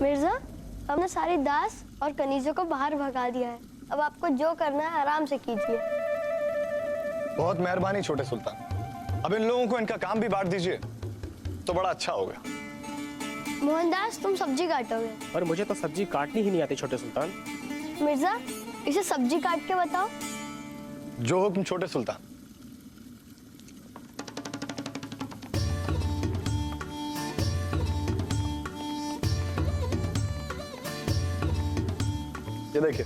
मिर्जा, हमने सारी दास और कनीजों को बाहर भगा दिया है। अब आपको जो करना है आराम से कीजिए। बहुत मेहरबानी छोटे सुल्तान। अब इन लोगों को इनका काम भी बांट दीजिए तो बड़ा अच्छा होगा। मोहनदास, तुम सब्जी काटोगे। पर मुझे तो सब्जी काटनी ही नहीं आती छोटे सुल्तान। मिर्जा, इसे सब्जी काट के बताओ। जो हुक्म छोटे सुल्तान। ये देखिए,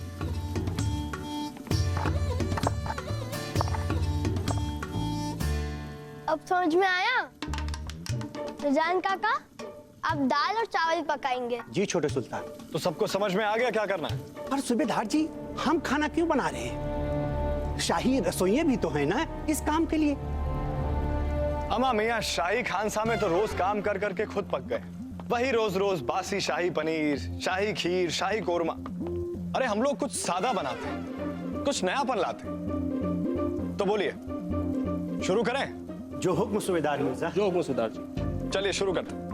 अब समझ में आया? रजान काका, आप दाल और चावल पकाएंगे। जी छोटे सुल्तान। तो सबको समझ में आ गया क्या करना है? पर सूबेदार जी, हम खाना क्यों बना रहे हैं? शाही रसोइये भी तो है ना इस काम के लिए। अम्मा मियाँ शाही खानसा में तो रोज काम कर करके खुद पक गए। वही रोज रोज बासी शाही पनीर, शाही खीर, शाही कोरमा। अरे हम लोग कुछ सादा बनाते हैं, कुछ नयापन लाते हैं। तो बोलिए, शुरू करें? जो हुक्म सूबेदार मिर्जा। जो हुक्म सूबेदार जी। चलिए शुरू करते हैं।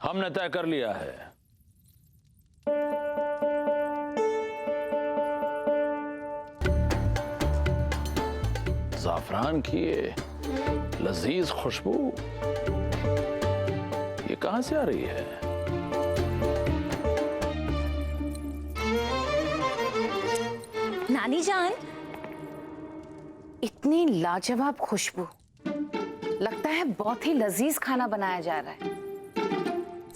हमने तय कर लिया है, ज़ाफ़रान की ये लजीज खुशबू ये कहां से आ रही है? नानी जान, इतनी लाजवाब खुशबू, लगता है बहुत ही लजीज खाना बनाया जा रहा है।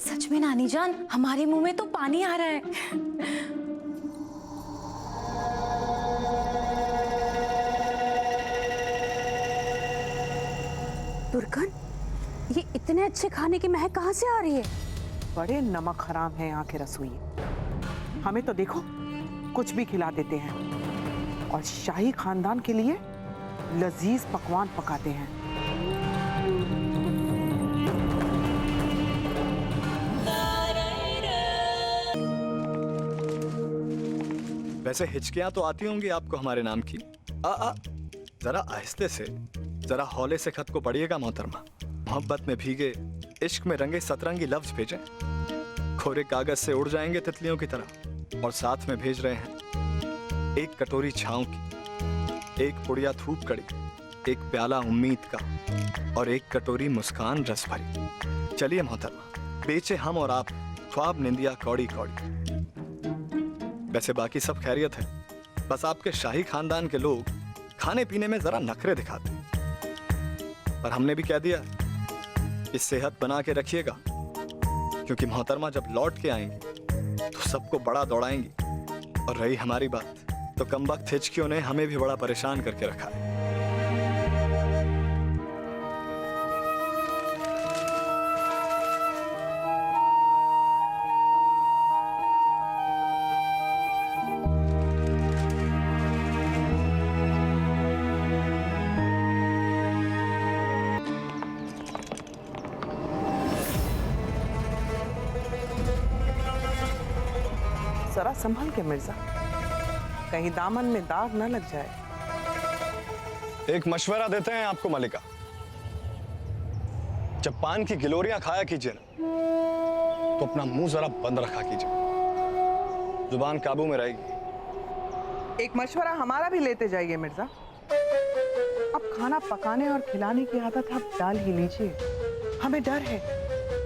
सच में नानी जान, हमारे मुंह में तो पानी आ रहा है। तुर्कन, ये इतने अच्छे खाने की महक कहाँ से आ रही है? बड़े नमक हराम हैं यहाँ के रसोई। हमें तो देखो कुछ भी खिला देते हैं और शाही खानदान के लिए लजीज पकवान पकाते हैं। वैसे हिचकियां तो आती होंगी आपको हमारे नाम की। जरा आहिस्ते से, जरा हौले से खत को पढ़िएगा मोहतरमा। मोहब्बत में भीगे, इश्क में रंगे सतरंगी लफ्ज भेजें। कोरे कागज से उड़ जाएंगे तितलियों की तरह। और साथ में भेज रहे हैं एक कटोरी छाँव की, एक पुड़िया धूप कड़ी, एक प्याला उम्मीद का और एक कटोरी मुस्कान रस भरी। चलिए मोहतरमा, बेचे हम और आप ख्वाब निंदिया कौड़ी कौड़ी। वैसे बाकी सब खैरियत है, बस आपके शाही खानदान के लोग खाने पीने में जरा नखरे दिखाते हैं। पर हमने भी कह दिया कि सेहत बना के रखिएगा, क्योंकि मोहतरमा जब लौट के आएंगी तो सबको बड़ा दौड़ाएंगी। और रही हमारी बात, तो कमबख्त हिचकियों ने हमें भी बड़ा परेशान करके रखा है। जरा संभल के मिर्जा, कहीं दामन में दाग न लग जाए। एक मशवरा देते हैं आपको मलिका, जब पान की गिलोरियां खाया कीजिए ना, तो अपना मुंह जरा बंद रखा कीजिए, जुबान काबू में रहेगी। एक मशवरा हमारा भी लेते जाइए मिर्जा। अब खाना पकाने और खिलाने की आदत आप डाल ही लीजिए। हमें डर है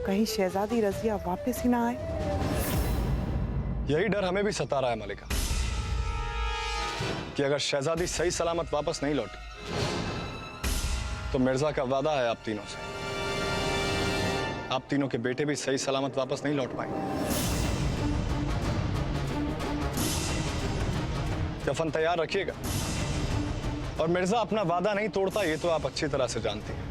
कहीं शहजादी रजिया वापस ही ना आए। यही डर हमें भी सता रहा है मलिका, कि अगर शहजादी सही सलामत वापस नहीं लौटी तो मिर्जा का वादा है आप तीनों से, आप तीनों के बेटे भी सही सलामत वापस नहीं लौट पाएंगे। कफन तैयार रखिएगा। और मिर्जा अपना वादा नहीं तोड़ता, ये तो आप अच्छी तरह से जानते हैं।